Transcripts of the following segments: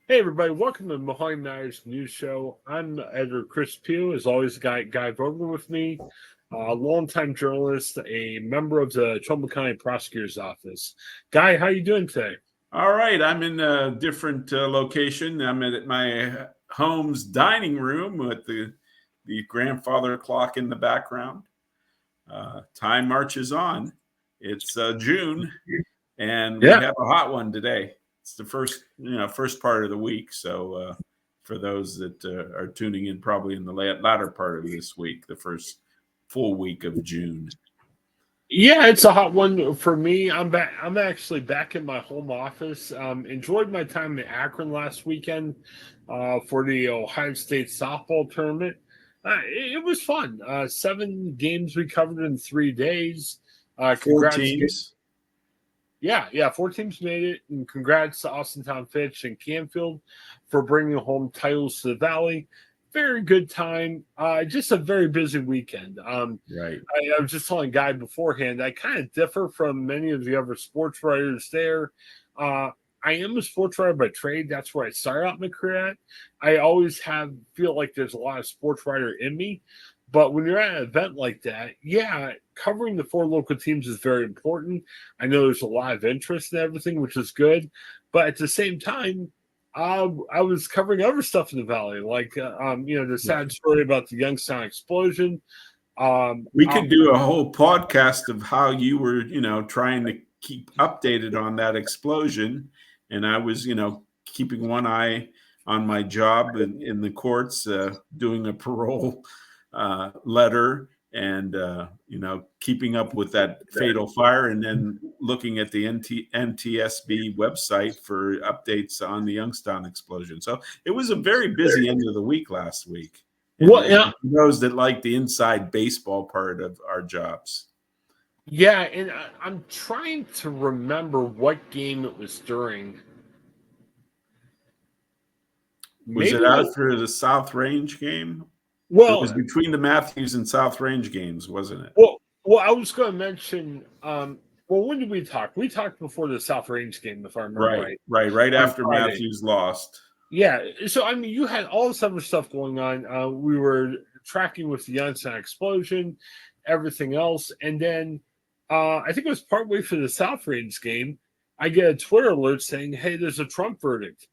Hey everybody, welcome to Mahoning Matters News Show. I'm editor Chris Pugh. As always, Guy Vogrin with me, a longtime journalist, a member of the Trumbull County Prosecutor's Office. Guy, how you doing today? All right, I'm in a different location. I'm at my home's dining room with the grandfather clock in the background. Time marches on. It's June, and we Yeah, have a hot one today. It's the first part of the week. So for those that are tuning in, probably in the latter part of this week, the first full week of June. yeah, it's a hot one for me. I'm back. I'm actually back in my home office. Enjoyed my time in Akron last weekend for the Ohio State softball tournament. It was fun. 7 games we covered in 3 days. Four Congrats. teams. Yeah, 4 teams made it, and congrats to Austintown Fitch and Canfield for bringing home titles to the Valley. Very good time. Just a very busy weekend. Right. I was just telling Guy beforehand, I kind of differ from many of the other sports writers there. Uh, I am a sports writer by trade. That's where I started out my career at. I always feel like there's a lot of sports writer in me. But when you're at an event like that, yeah, covering the 4 local teams is very important. I know there's a lot of interest in everything, which is good. But at the same time, I was covering other stuff in the valley, like the sad story about the Youngstown explosion. We could do a whole podcast of how you were, trying to keep updated on that explosion. And I was, keeping one eye on my job in the courts, doing a parole letter and, keeping up with that fatal fire and then looking at the NTSB website for updates on the Youngstown explosion. So it was a very busy end of the week last week. And those that like the inside baseball part of our jobs. Yeah, and I'm trying to remember what game it was during. Was it after the South Range game? Well, it was between the Matthews and South Range games, wasn't it? Well, I was going to mention. When did we talk? We talked before the South Range game, if I remember right. Right after Matthews lost. Yeah, so I mean, you had all this other stuff going on. We were tracking with the Youngstown explosion, everything else, and then I think it was partway for the South Range game. I get a Twitter alert saying, "Hey, there's a Trump verdict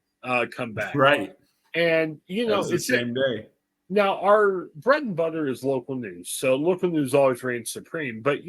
come back." Right, and that was the same day. Now, our bread and butter is local news, so local news always reigns supreme. But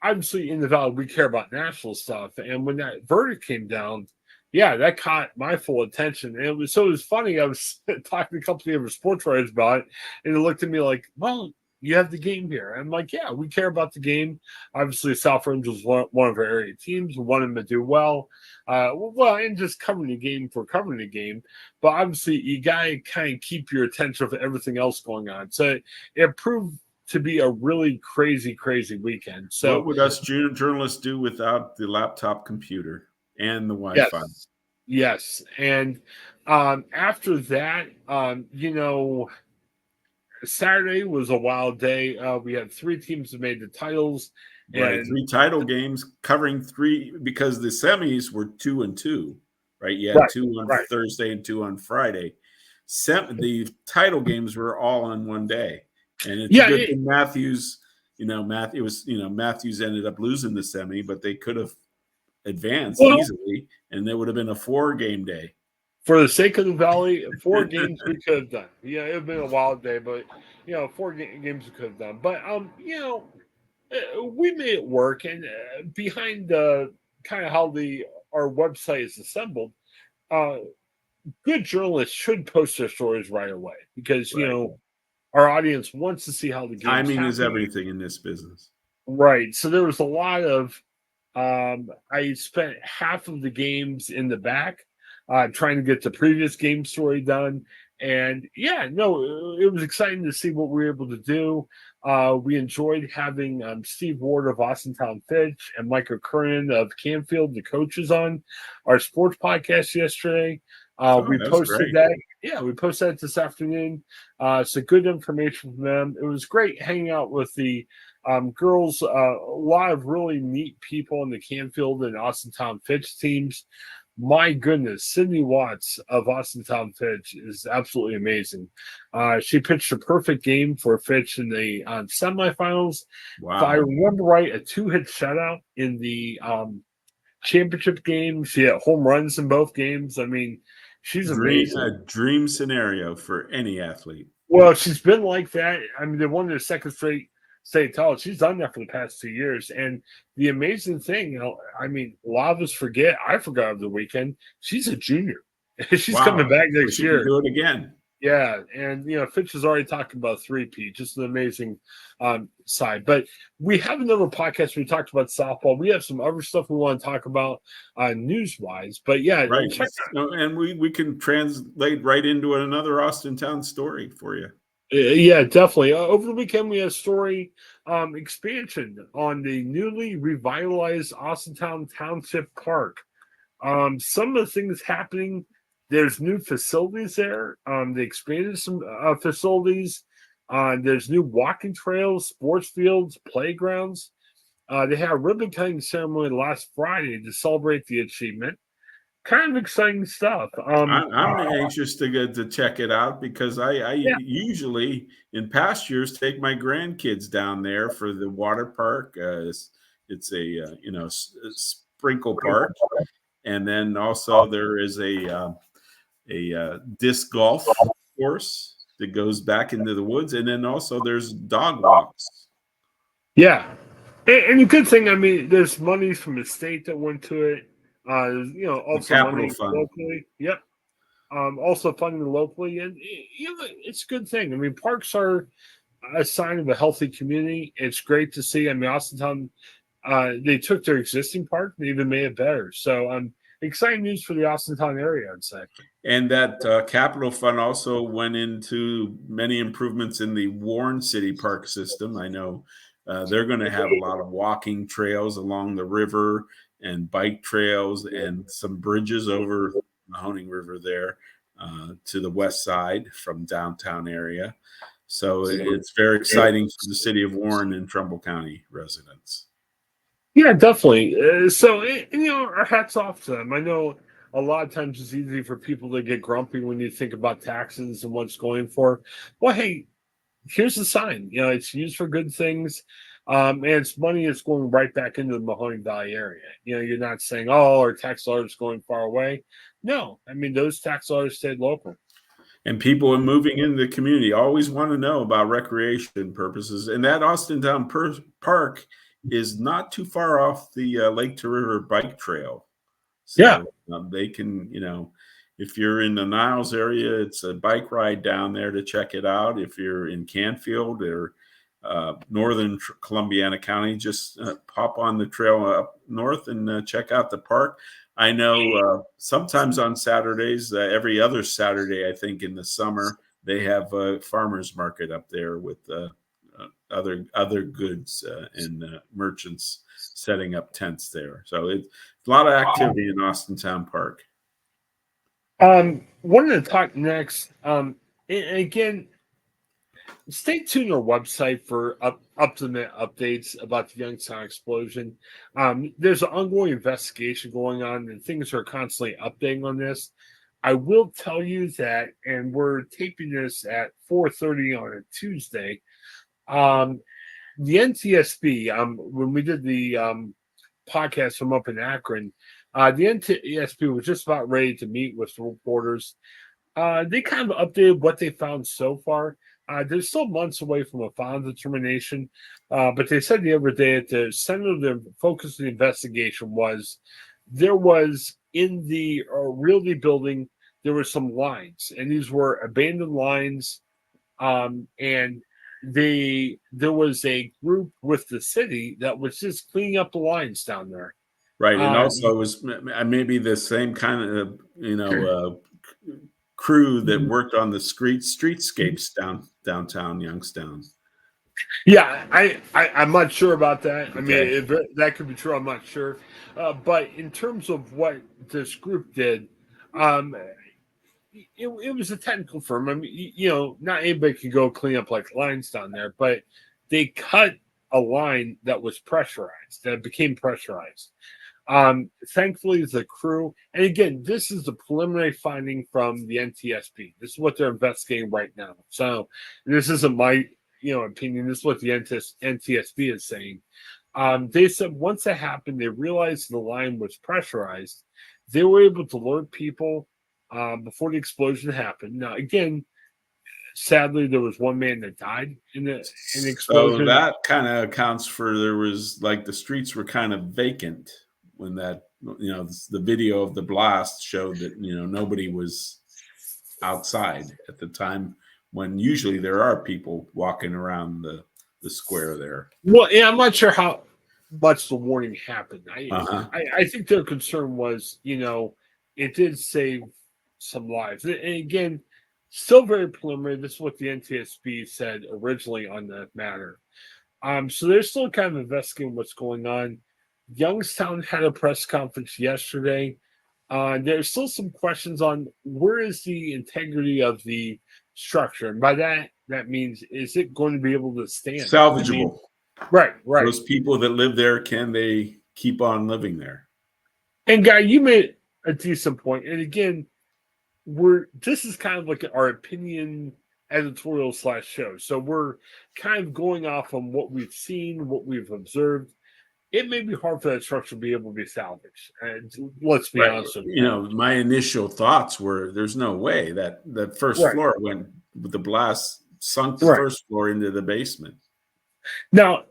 obviously in the Valley, we care about national stuff, and when that verdict came down, yeah, that caught my full attention. And it was funny. I was talking to a couple of other sports writers about it, and they looked at me like, "Well, you have the game here." I'm like, "Yeah, we care about the game." Obviously, South Range was one of our area teams. We want them to do well. And just covering the game for covering the game. But obviously, you got to kind of keep your attention of everything else going on. So it proved to be a really crazy weekend. So what would us journalists do without the laptop computer and the Wi-Fi? Yes. And after that, Saturday was a wild day. We had 3 teams that made the titles. Right, 3 title games covering 3 because the semis were 2 and 2, right? You had 2 on Thursday and 2 on Friday. The title games were all on one day, and it's a good thing Matthews. Matthews ended up losing the semi, but they could have advanced easily, and there would have been a 4-game day. For the sake of the Valley, 4 games we could have done. Yeah, it would have been a wild day, but 4 games we could have done. But we made it work, and behind kind of how our website is assembled, good journalists should post their stories right away because our audience wants to see how the game. Timing is everything in this business, right? So there was a lot of. I spent half of the games in the back, trying to get the previous game story done. And it was exciting to see what we were able to do. We enjoyed having Steve Ward of Austintown Fitch and Micah Kernan of Canfield, the coaches, on our sports podcast yesterday. We posted that. Yeah, we posted that this afternoon. So good information from them. It was great hanging out with the girls. A lot of really neat people in the Canfield and Austintown Fitch teams. my goodness, Sydney Watts of Austintown Fitch is absolutely amazing. She pitched a perfect game for Fitch in the semifinals. If I Wow. remember right, a 2-hit shutout in the championship game. She had home runs in both games. I mean, she's A amazing. dream scenario for any athlete. Well, she's been like that. I mean, they won their second straight state title. She's done that for the past 2 years. And the amazing thing, I mean, a lot of us forget. I forgot of the weekend. She's a junior. She's coming Wow. back So next she can year. do it again. Yeah, and Fitch is already talking about 3P, just an amazing side. But we have another podcast where we talked about softball. We have some other stuff we want to talk about news wise. But yeah, Right. check So, and we can translate right into another Austintown story for you. Yeah, definitely. Over the weekend, we had a story expansion on the newly revitalized Austintown Township Park. Some of the things happening. There's new facilities there. They expanded some facilities. There's new walking trails, sports fields, playgrounds. They had a ribbon cutting ceremony last Friday to celebrate the achievement. Kind of exciting stuff. I'm anxious to get to check it out because I Yeah, usually in past years take my grandkids down there for the water park. It's a sprinkle park, and then also there is a disc golf course that goes back into the woods, and then also there's dog walks. yeah. And the good thing, I mean, there's money from the state that went to it. The Also capital money fund. locally. Yep. Also funding locally, and it's a good thing. I mean, parks are a sign of a healthy community. It's great to see. I mean, Austintown, they took their existing park and even made it better. So, exciting news for the Austintown area, I'd say. And that capital fund also went into many improvements in the Warren City Park system. I know they're going to have a lot of walking trails along the river and bike trails and some bridges over Mahoning River there to the west side from downtown area. So it's very exciting for the city of Warren and Trumbull County residents. Yeah, definitely. Our hats off to them. I know a lot of times it's easy for people to get grumpy when you think about taxes and what's going for. Well, hey, here's the sign. It's used for good things. And it's money is going right back into the Mahoning Valley area. You're not saying, oh, our tax dollars going far away. No, I mean, those tax dollars stayed local. And people are moving into the community always want to know about recreation purposes. And that Austintown Park is not too far off the Lake to River bike trail. Yeah. So they can, if you're in the Niles area, it's a bike ride down there to check it out. If you're in Canfield or northern Columbiana County, just pop on the trail up north and check out the park. I know sometimes on Saturdays, every other Saturday, I think in the summer, they have a farmer's market up there with other goods and merchants setting up tents there. So it's a lot of activity in Austintown Park. Wanted to talk next. And again, stay tuned on our website for up-to-date updates about the Youngstown explosion. There's an ongoing investigation going on, and things are constantly updating on this. I will tell you that, and we're taping this at 4:30 on a Tuesday. The NTSB, when we did the podcast from up in Akron, the NTSB was just about ready to meet with the reporters. They kind of updated what they found so far. They're still months away from a final determination, but they said the other day at the center of the focus of the investigation was there was in the Realty building, there were some lines, and these were abandoned lines, and there was a group with the city that was just cleaning up the lines down there. Right. And also it was maybe the same kind of, crew that worked on the streetscapes downtown Youngstown. Yeah, I'm not sure about that. I mean, Okay. that could be true. I'm not sure. But in terms of what this group did, um, it was a technical firm. I mean, not anybody can go clean up like lines down there, but they cut a line that was pressurized, that became pressurized. Thankfully, the crew, and again, this is the preliminary finding from the NTSB. This is what they're investigating right now. So this isn't my opinion. This is what the NTSB is saying. They said once that happened, they realized the line was pressurized. They were able to alert people before the explosion happened. Now, again, sadly, there was one man that died in the So explosion. that kind of accounts for there was like the streets were kind of vacant when that the video of the blast showed that nobody was outside at the time when usually there are people walking around the square there. Well, yeah, I'm not sure how much the warning happened. I, Uh-huh. I, I think their concern was, it did save some lives. And again, still very preliminary. This is what the NTSB said originally on the matter. So they're still kind of investigating what's going on. Youngstown had a press conference yesterday. There's still some questions on where is the integrity of the structure, and by that means is it going to be able to stand? I mean, Salvageable. right. Those people that live there, can they keep on living there? And Guy, you made a decent point. And again, this is kind of like our opinion editorial / show. So we're kind of going off on what we've seen, what we've observed. It may be hard for that structure to be able to be salvaged. And let's be honest with My initial thoughts were there's no way that the first floor went with the blast, sunk the first floor into the basement. Now,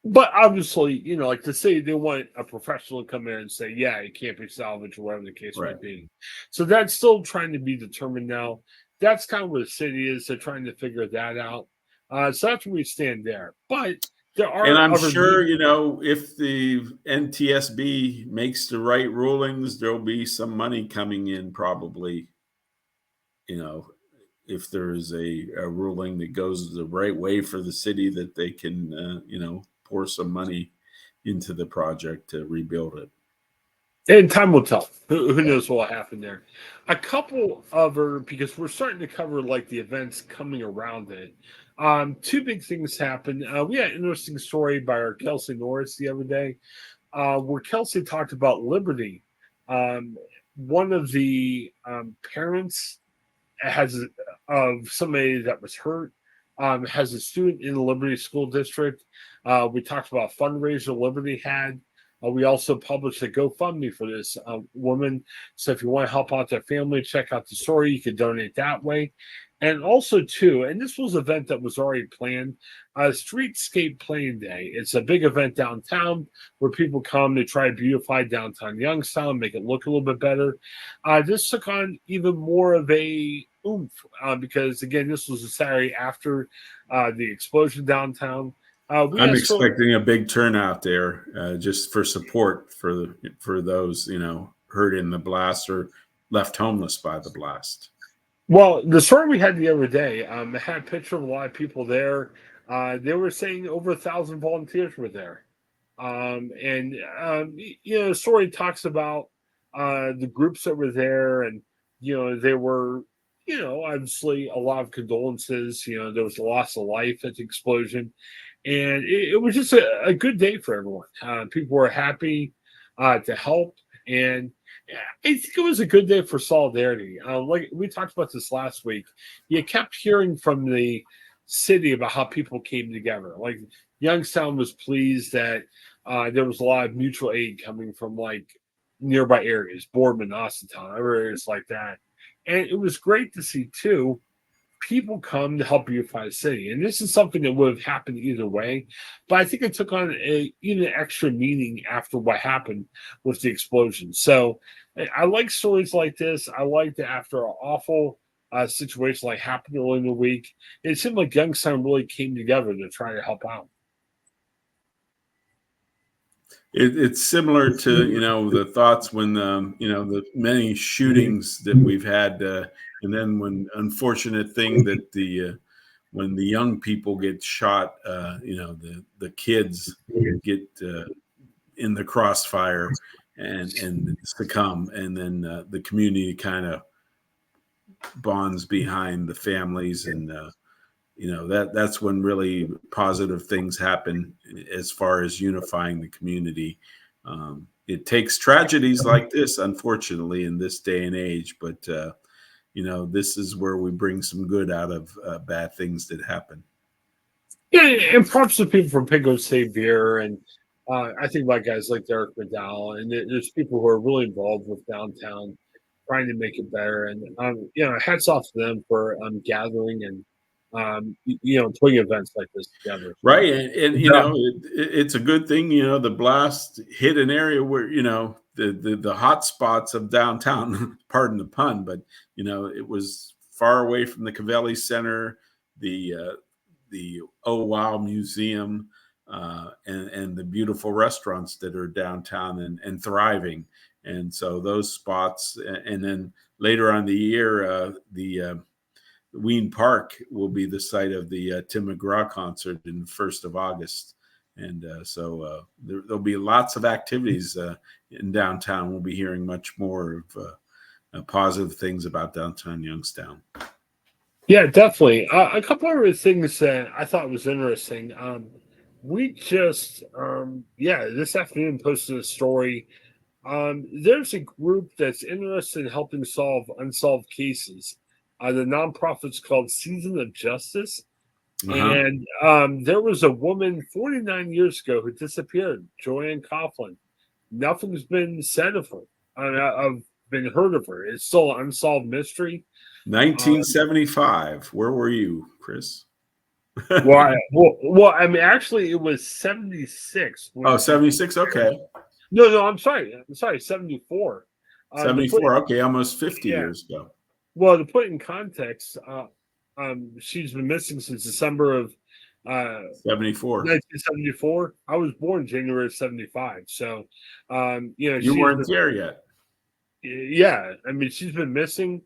but obviously, like to say they want a professional to come in and say, yeah, it can't be salvaged or whatever the case might be. So that's still trying to be determined now. That's kind of where the city is. They're trying to figure that out. So that's where we stand there. But there are, and I'm sure, if the NTSB makes the right rulings, there'll be some money coming in probably, if there's a ruling that goes the right way for the city that they can, pour some money into the project to rebuild it. And time will tell. Who knows what will happen there? A couple other, because we're starting to cover like the events coming around it. Two big things happened. We had an interesting story by our Kelsey Norris the other day, where Kelsey talked about Liberty. One of the parents of somebody that was hurt has a student in the Liberty School District. We talked about a fundraiser Liberty had. We also published a GoFundMe for this woman. So if you want to help out their family, check out the story. You can donate that way. And also, too, and this was an event that was already planned, Streetscape Playing Day. It's a big event downtown where people come to try to beautify downtown Youngstown, make it look a little bit better. This took on even more of a oomph because, again, this was a Saturday after the explosion downtown. I'm expecting a big turnout there, just for support for those hurt in the blast or left homeless by the blast. Well, the story we had the other day, it had a picture of a lot of people there. They were saying over 1,000 volunteers were there, the story talks about the groups that were there, and they were. Obviously a lot of condolences. There was a loss of life at the explosion. And it was just a good day for everyone. People were happy to help. And I think it was a good day for solidarity. Like we talked about this last week, you kept hearing from the city about how people came together. Like Youngstown was pleased that there was a lot of mutual aid coming from like nearby areas, Boardman, Austintown, other areas like that. And it was great to see, too, people come to help beautify the city. And this is something that would have happened either way. But I think it took on even extra meaning after what happened with the explosion. So I like stories like this. I like that after an awful situation like happened early in the week, it seemed like Youngstown really came together to try to help out. It's similar to the thoughts when the many shootings that we've had, and then when unfortunate thing that when the young people get shot, the kids get in the crossfire and succumb, and then the community kind of bonds behind the families, and that's when really positive things happen as far as unifying the community. it takes tragedies like this, unfortunately, in this day and age. But this is where we bring some good out of bad things that happen. Yeah, and props to people from Pico State Beer, and I think about guys like Derek McDowell, and there's people who are really involved with downtown, trying to make it better. And hats off to them for gathering and putting events like this together. So, Right, and it's a good thing. The blast hit an area where the hot spots of downtown. Pardon the pun, but it was far away from the Cavelli Center, the Oh Wow Museum, and the beautiful restaurants that are downtown and thriving. And so those spots, and then later on the year, the Ween Park will be the site of the Tim McGraw concert in the 1st of August. And so there'll be lots of activities in downtown. We'll be hearing much more of positive things about downtown Youngstown. Yeah, definitely. A couple other things that I thought was interesting. We just, this afternoon posted a story. There's a group that's interested in helping solve unsolved cases. The nonprofit's called Season of Justice. Uh-huh. And there was a woman 49 years ago who disappeared, Joanne Coughlin. Nothing's been said of her. I've been heard of her. It's still an unsolved mystery. 1975. Where were you, Chris? Well, I mean, actually, it was 76. Oh, 76? Okay. No, I'm sorry. 74. 74. Okay, almost 50 years ago. Well, to put it in context, she's been missing since December of 74. 1974. I was born January of 75. So, you weren't there yet. Yeah, I mean, she's been missing.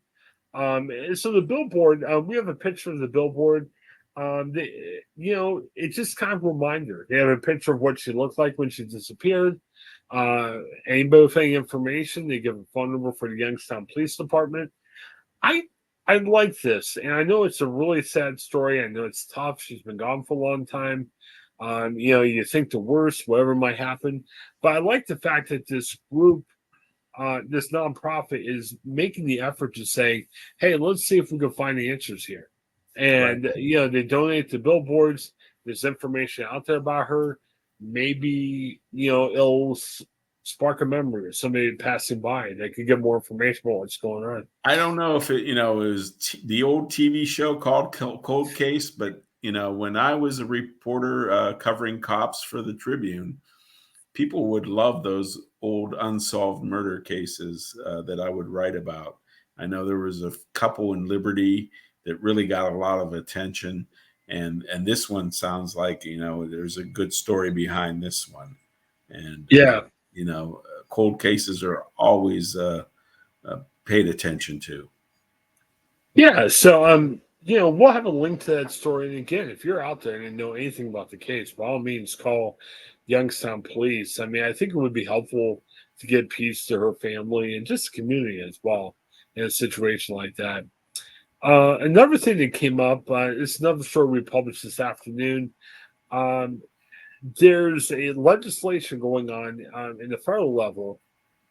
And so the billboard, we have a picture of the billboard. It's just kind of a reminder. They have a picture of what she looked like when she disappeared. Anybody with any information, they give a phone number for the Youngstown Police Department. I like this, and I know it's a really sad story. I know it's tough. She's been gone for a long time. You think the worst, whatever might happen, but I like the fact that this group, this nonprofit, is making the effort to say, "Hey, let's see if we can find the answers here." And right. They donate to billboards. There's information out there about her. Maybe it'll spark a memory of somebody passing by that could get more information about what's going on. I don't know if it was the old TV show called Cold Case, but when I was a reporter covering cops for the Tribune, people would love those old unsolved murder cases that I would write about. I know there was a couple in Liberty that really got a lot of attention, and this one sounds like there's a good story behind this one. And cold cases are always paid attention to. Yeah, so we'll have a link to that story. And again, if you're out there and know anything about the case, by all means, call Youngstown Police. I mean, I think it would be helpful to get peace to her family and just the community as well in a situation like that. Another thing that came up is another story we published this afternoon. There's a legislation going on in the federal level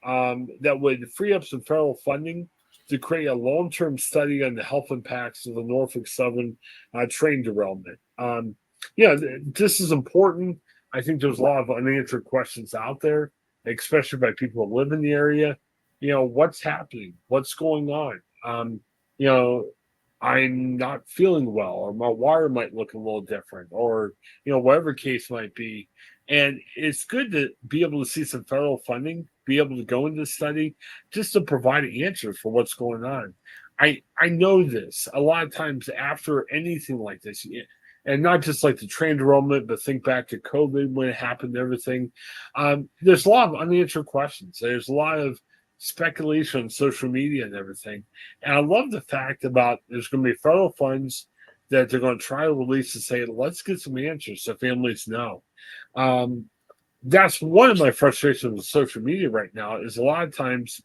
that would free up some federal funding to create a long-term study on the health impacts of the Norfolk Southern train derailment. This is important. I think there's a lot of unanswered questions out there, especially by people who live in the area. What's happening? What's going on? I'm not feeling well, or my wire might look a little different, or whatever case might be. And it's good to be able to see some federal funding, be able to go into the study, just to provide answers for what's going on. I know this a lot of times after anything like this, and not just like the train derailment, but think back to COVID when it happened and everything. There's a lot of unanswered questions. There's a lot of speculation on social media and everything. And I love the fact about there's going to be federal funds that they're going to try to release to say, let's get some answers so families know. That's one of my frustrations with social media right now is a lot of times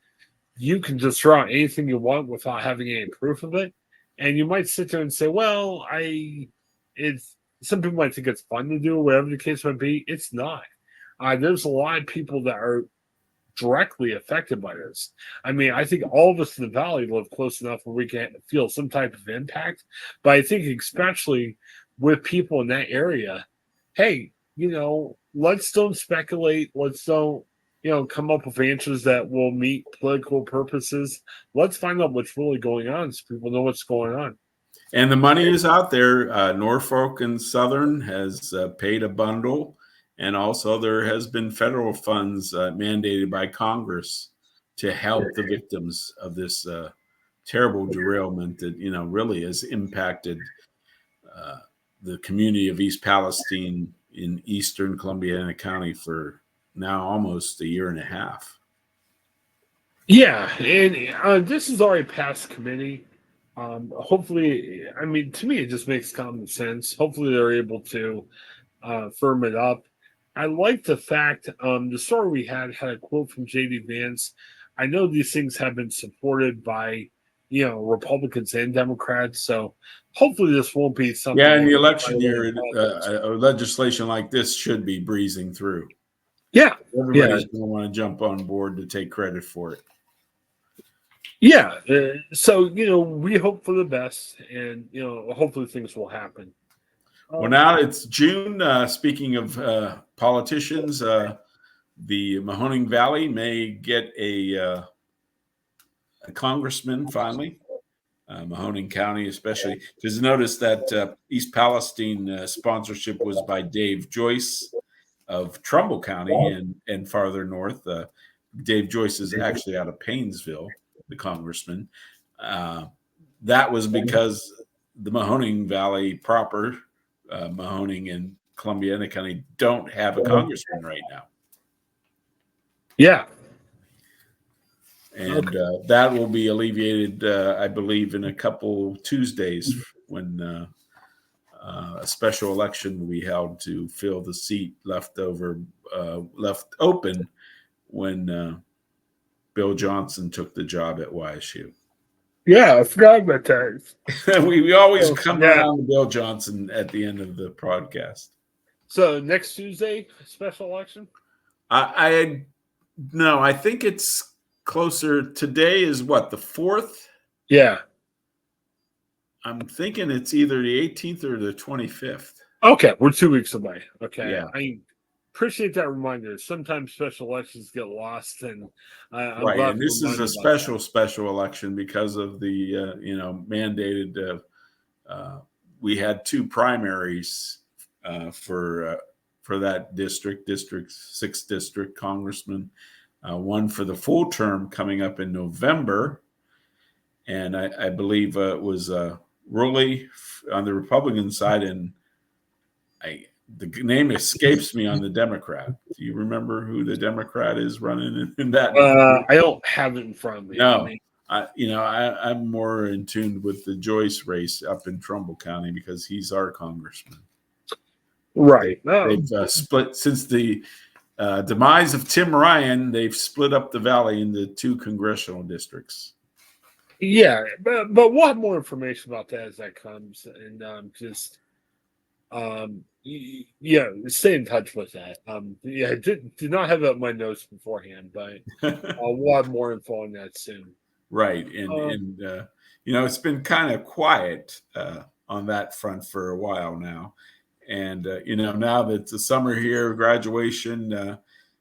you can just throw out anything you want without having any proof of it. And you might sit there and say, well, some people might think it's fun to do, whatever the case might be. It's not. There's a lot of people that are directly affected by this. I mean, I think all of us in the valley live close enough where we can feel some type of impact. But I think especially with people in that area, hey, let's don't speculate. Let's don't, come up with answers that will meet political purposes. Let's find out what's really going on so people know what's going on. And the money is out there. Norfolk and Southern has paid a bundle. And also there has been federal funds mandated by Congress to help the victims of this terrible derailment that, really has impacted the community of East Palestine in eastern Columbiana County for now almost a year and a half. Yeah, and this is already passed committee. Hopefully, I mean, to me, it just makes common sense. Hopefully, they're able to firm it up. I like the fact the story we had a quote from J.D. Vance. I know these things have been supported by Republicans and Democrats, so hopefully this won't be something. Yeah, in the election year, legislation like this should be breezing through. Yeah, everybody's going to want to jump on board to take credit for it. Yeah, so we hope for the best, and hopefully things will happen. Well, now it's June. Speaking of politicians, the Mahoning Valley may get a congressman finally. Mahoning County, especially, because notice that East Palestine sponsorship was by Dave Joyce of Trumbull County and farther north. Dave Joyce is actually out of Paynesville, the congressman. That was because the Mahoning Valley proper, Mahoning and Columbiana County, don't have a congressman right now. Yeah. And that will be alleviated, I believe, in a couple Tuesdays when a special election will be held to fill the seat left open when Bill Johnson took the job at YSU. Yeah, I forgot about that. we always come around to Bill Johnson at the end of the podcast. So next Tuesday, special election? I think it's closer. Today is what, the 4th? Yeah. I'm thinking it's either the 18th or the 25th. Okay, we're 2 weeks away. Okay. Yeah. I appreciate that reminder. Sometimes special elections get lost, and I'm right. glad And this is a special election because of the mandated. We had 2 primaries for that district 6th district congressman. One for the full term coming up in November, and I believe it was Rowley on the Republican side, and the name escapes me on the Democrat. Do you remember who the Democrat is running in that? I don't have it in front of me. No, I'm more in tune with the Joyce race up in Trumbull County because he's our congressman. Right. They've split since the demise of Tim Ryan. They've split up the valley into 2 congressional districts. Yeah, but we'll have more information about that as that comes, and stay in touch with that. I did not have it on my notes beforehand, but we'll have more info on that soon. Right, and it's been kind of quiet on that front for a while now, and now that the summer here, graduation,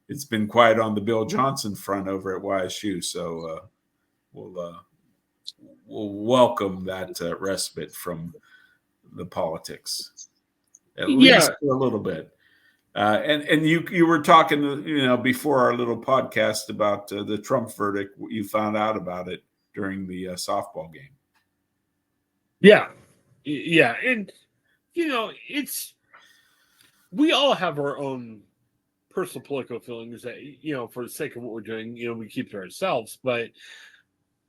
it's been quiet on the Bill Johnson front over at YSU. So we'll welcome that respite from the politics, at least for a little bit. And you were talking, before our little podcast about the Trump verdict. You found out about it during the softball game. Yeah, and we all have our own personal political feelings that for the sake of what we're doing, we keep to ourselves. But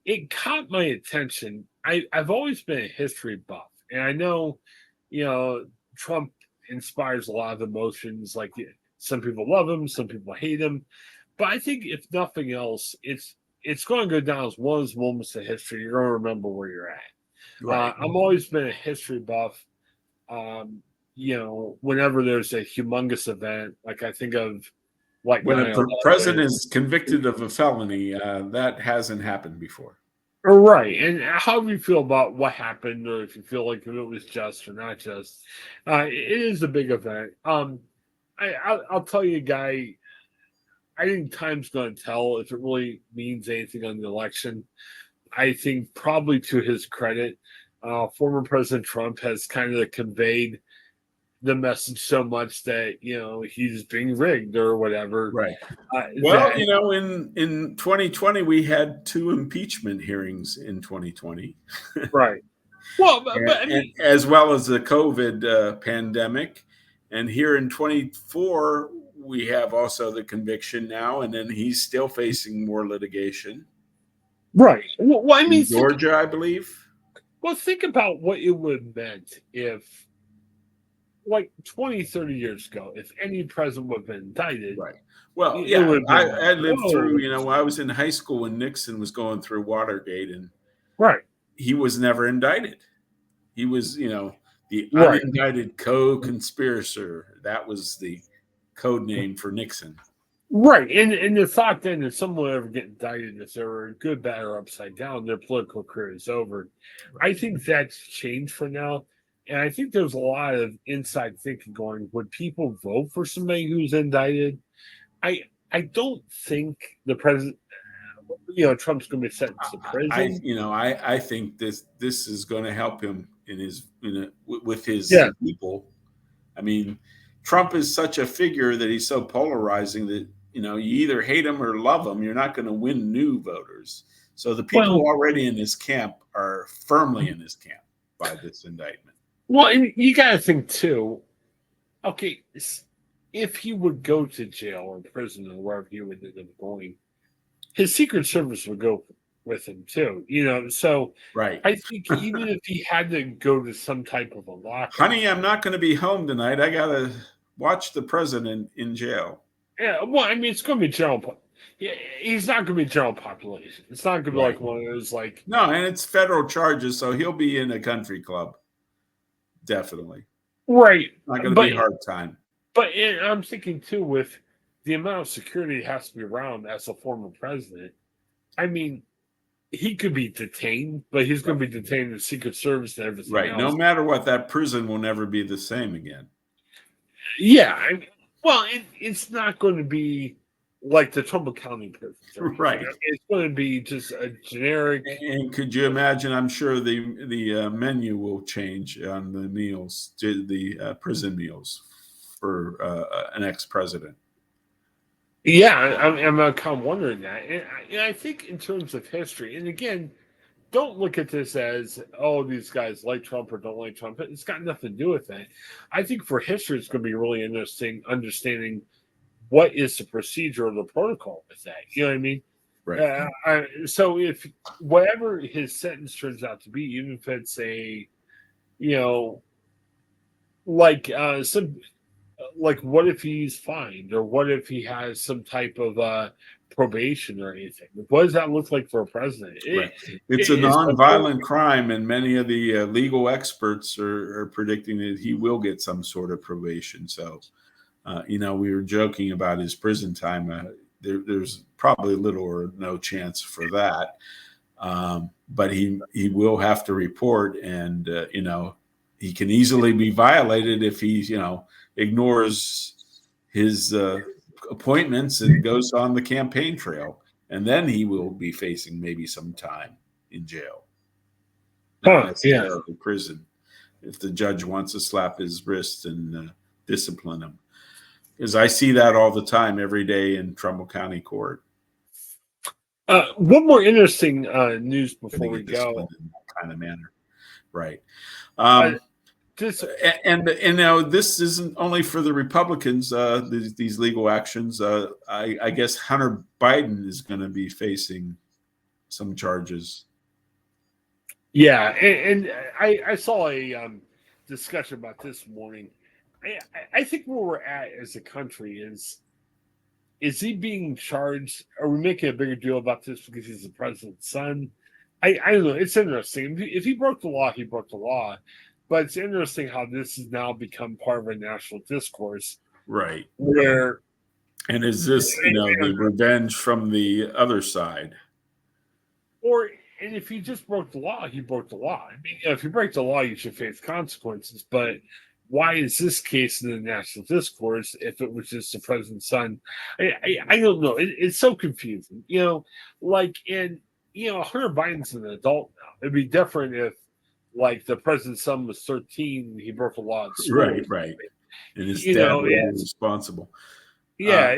it caught my attention. I've always been a history buff, and I know, Trump inspires a lot of emotions. Like, some people love him, some people hate him, but I think if nothing else, it's going to go down as one of those moments in history you're going to remember where you're at. Right. I've always been a history buff. Whenever there's a humongous event, like I think of like When a 9/11. president is convicted of a felony, that hasn't happened before. Right. And how do you feel about what happened, or if you feel like if it was just or not just? It is a big event. I'll tell you, Guy, I think time's going to tell if it really means anything on the election. I think probably to his credit, former President Trump has kind of conveyed the message so much that he's being rigged or whatever. Right. Well, in 2020 we had 2 impeachment hearings in 2020. Right. Well, but I mean, as well as the COVID pandemic, and here in 24 we have also the conviction now, and then he's still facing more litigation. Right. Well, I mean, in Georgia, I believe. Well, think about what it would have meant if, like 20, 30 years ago, if any president would have been indicted. Right. Well, yeah, I lived through, when I was in high school when Nixon was going through Watergate, and right, he was never indicted. He was, the unindicted co-conspirator. That was the code name for Nixon. Right. And the thought then that someone would ever get indicted, if they were good, bad, or upside down, their political career is over. I think that's changed for now. And I think there's a lot of inside thinking going, would people vote for somebody who's indicted? I don't think the president, Trump's going to be sentenced to prison. I think this is going to help him with his people. I mean, Trump is such a figure that he's so polarizing that, you either hate him or love him. You're not going to win new voters. So the people already in his camp are firmly in his camp by this indictment. Well, and you got to think too, okay, if he would go to jail or prison or wherever he would end up going, his Secret Service would go with him too, So right. I think even if he had to go to some type of a lockup, honey, I'm not going to be home tonight. I got to watch the president in jail. Yeah, well, I mean, it's going to be general. He's not going to be general population. It's not going to be like one of those like. No, and it's federal charges, so he'll be in a country club. Definitely. Right. Not going to be a hard time. But I'm thinking too, with the amount of security has to be around as a former president. I mean, he could be detained, but he's going to be detained in the Secret Service and everything. Right. else. No matter what, that prison will never be the same again. Yeah. It's not going to be like the Trumbull County prison. Right. It's going to be just a generic. And could you imagine? I'm sure the menu will change on the meals, the prison meals for an ex-president. Yeah, I'm kind of wondering that. And I think in terms of history, and again, don't look at this as, these guys like Trump or don't like Trump. It's got nothing to do with that. I think for history, it's going to be really interesting understanding what is the procedure or the protocol with that. You know what I mean? Right. So if whatever his sentence turns out to be, even if it's like what if he's fined, or what if he has some type of probation or anything? What does that look like for a president? It's a non-violent crime, and many of the legal experts are predicting that he will get some sort of probation. So, we were joking about his prison time. There's probably little or no chance for that, but he will have to report, and he can easily be violated if he ignores his appointments and goes on the campaign trail, and then he will be facing maybe some time in jail. Not necessarily prison, if the judge wants to slap his wrist and discipline him. Because I see that all the time, every day in Trumbull County Court. One more interesting news before we go. In that kind of manner, right? This isn't only for the Republicans. These legal actions. I guess Hunter Biden is going to be facing some charges. Yeah, and I saw a discussion about this morning. I think where we're at as a country is he being charged? Are we making a bigger deal about this because he's the president's son? I don't know. It's interesting. If he broke the law, he broke the law. But it's interesting how this has now become part of a national discourse. Right. Where And is this, the revenge from the other side? And if he just broke the law, he broke the law. I mean, if you break the law, you should face consequences. But why is this case in the national discourse if it was just the president's son? I don't know. It's so confusing. Hunter Biden's an adult now. It'd be different if, like, the president's son was 13 and he broke the law at school. Right. And his dad was responsible. Yeah,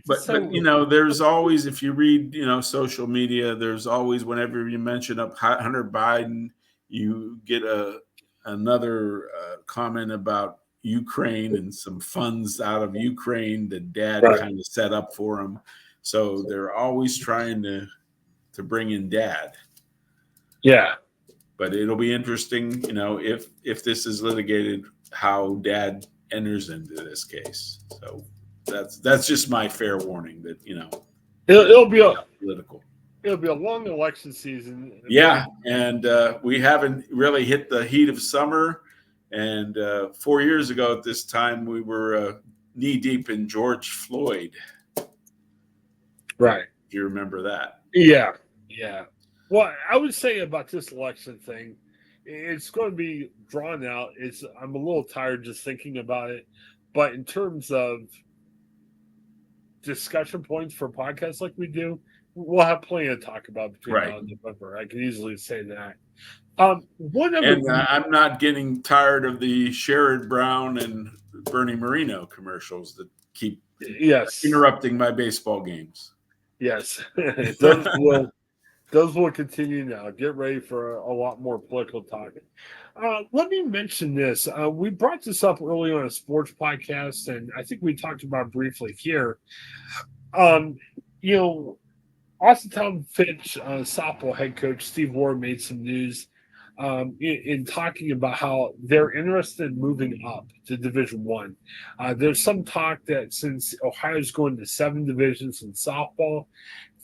but there's always, if you read social media, there's always, whenever you mention up Hunter Biden, you get another comment about Ukraine and some funds out of Ukraine that dad kind of set up for him. So they're always trying to bring in dad. Yeah, but it'll be interesting, if this is litigated, how dad enters into this case. So that's just my fair warning that it'll be political. It'll be a long election season. Yeah, and we haven't really hit the heat of summer. And 4 years ago at this time, we were knee deep in George Floyd. Right. Do you remember that? Yeah. Well, I would say about this election thing, it's going to be drawn out. I'm a little tired just thinking about it. But in terms of discussion points for podcasts like we do, we'll have plenty to talk about between now and November. I can easily say that. I'm not getting tired of the Sherrod Brown and Bernie Marino commercials that keep interrupting my baseball games. Yes, those will continue now. Get ready for a lot more political talk. Let me mention this. We brought this up early on a sports podcast, and I think we talked about it briefly here. Austintown Fitch softball head coach Steve Ward made some news in talking about how they're interested in moving up to Division One. There's some talk that since Ohio's going to 7 divisions in softball,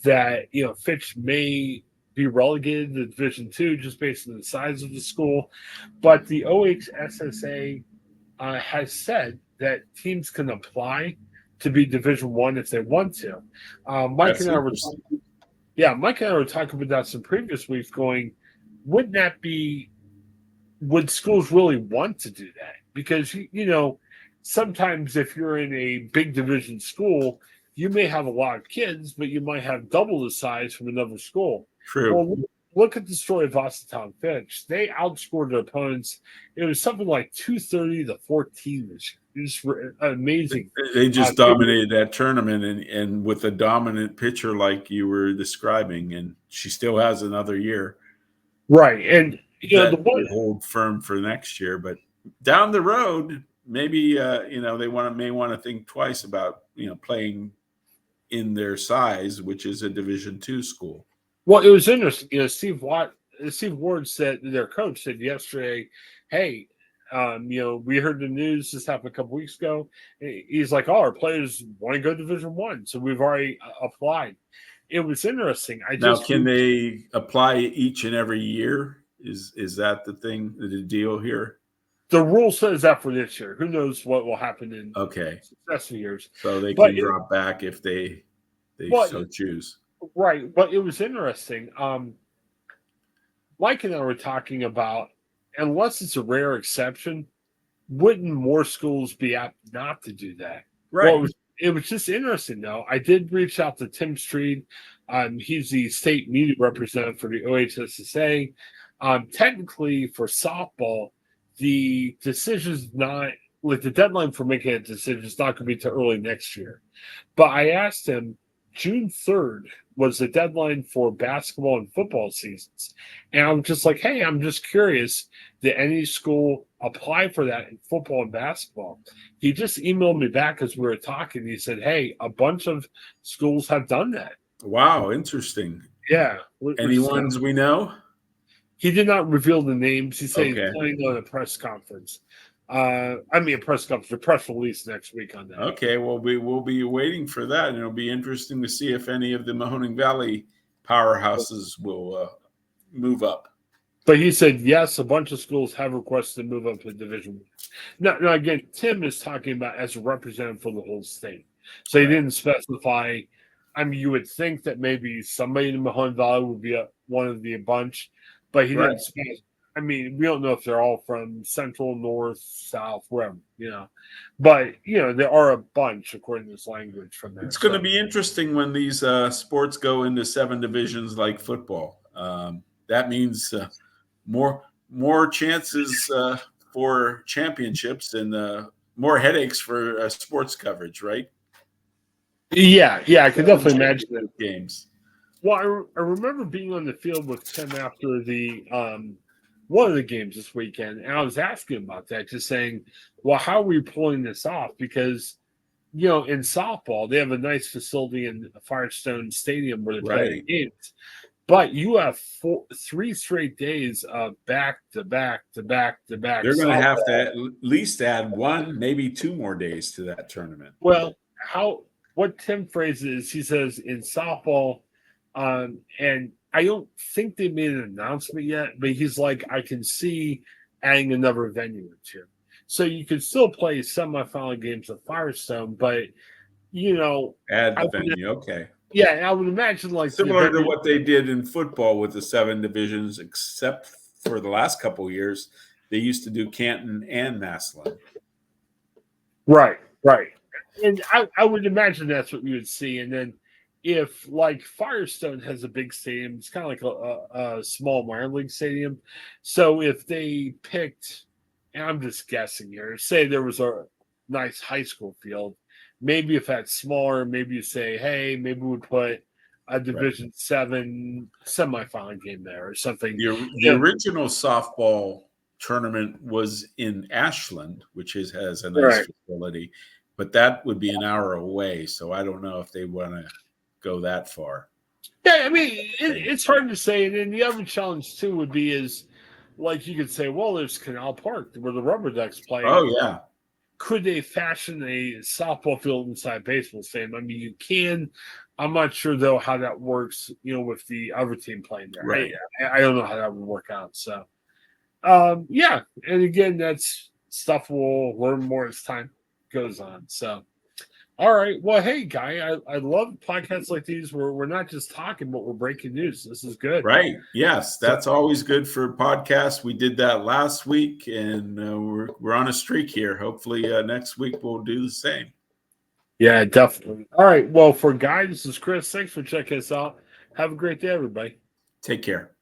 that Fitch may be relegated to Division Two just based on the size of the school. But the OHSSA has said that teams can apply to be Division One if they want to. Mike and I were talking about that some previous weeks, going, would schools really want to do that? Because sometimes if you're in a big division school, you may have a lot of kids, but you might have double the size from another school. True. Well, look at the story of Austintown Fitch. They outscored their opponents. It was something like 230 to 14 this year. It was amazing. They just dominated that tournament, and with a dominant pitcher like you were describing, and she still has another year. Right, and the one hold firm for next year, but down the road, maybe they may want to think twice about playing in their size, which is a Division II school. Well, it was interesting. Steve Ward said, their coach said yesterday, "Hey, we heard the news. This happened a couple weeks ago. He's like, our players want to go to Division One, so we've already applied." It was interesting. Can they apply each and every year? Is that the thing, the deal here? The rule says that for this year. Who knows what will happen in successive years? So they can drop back if they so choose. Right, but it was interesting. Mike and I were talking about, unless it's a rare exception, wouldn't more schools be apt not to do that? Right. Well, it was just interesting, though. I did reach out to Tim Street. He's the state media representative for the OHSSA. Technically, for softball, the decision's not, like, the deadline for making a decision is not going to be till early next year. But I asked him, June 3rd was the deadline for basketball and football seasons. And I'm just like, hey, I'm just curious, did any school apply for that in football and basketball? He just emailed me back as we were talking. He said, hey, a bunch of schools have done that. Wow, interesting. Yeah. Any ones we know? He did not reveal the names. He said he's planning on a press conference. A press release next week on that. Okay, well, we will be waiting for that, and it'll be interesting to see if any of the Mahoning Valley powerhouses will move up. But he said, yes, a bunch of schools have requested to move up to Division One. Now, again, Tim is talking about as a representative for the whole state. So he didn't specify. I mean, you would think that maybe somebody in the Mahoning Valley would be one of the bunch, but he didn't specify. I mean, we don't know if they're all from central, north, south, wherever, But, there are a bunch, according to this language, from there. It's going to be interesting when these sports go into 7 divisions like football. That means more chances for championships and more headaches for sports coverage, right? Yeah, I can definitely imagine that. Games. Well, I remember being on the field with Tim after the one of the games this weekend, and I was asking about that, just saying, well, how are we pulling this off? Because, in softball, they have a nice facility in Firestone Stadium where they play the games. But you have 3 straight days of back to back to back to back. They're going to have to at least add 1, maybe 2 more days to that tournament. Well, what Tim phrases, he says in softball, and I don't think they made an announcement yet, but he's like, I can see adding another venue or two. So you could still play semifinal games at Firestone, but add the venue, okay. Yeah, I would imagine like similar to what they did in football with the 7 divisions, except for the last couple of years, they used to do Canton and Massillon. Right. And I would imagine that's what we would see. And then if like Firestone has a big stadium, it's kind of like a small minor league stadium. So if they picked, and I'm just guessing here, say there was a nice high school field, maybe if that's smaller, maybe you say, hey, maybe we'd put a Division 7 semifinal game there or something. The original softball tournament was in Ashland, which has a nice facility, but that would be an hour away. So I don't know if they want to go that far. Yeah, I mean, it's hard to say. And then the other challenge, too, would be is, like, you could say, well, there's Canal Park where the Rubber Ducks play. Oh, yeah. Could they fashion a softball field inside baseball stadium? I mean, you can. I'm not sure, though, how that works, with the other team playing there. Right. I don't know how that would work out. So, yeah. And again, that's stuff we'll learn more as time goes on. So, all right. Well, hey, Guy, I love podcasts like these where we're not just talking, but we're breaking news. This is good. Right. Yes, that's always good for podcasts. We did that last week, and we're on a streak here. Hopefully next week we'll do the same. Yeah, definitely. All right. Well, for Guy, this is Chris. Thanks for checking us out. Have a great day, everybody. Take care.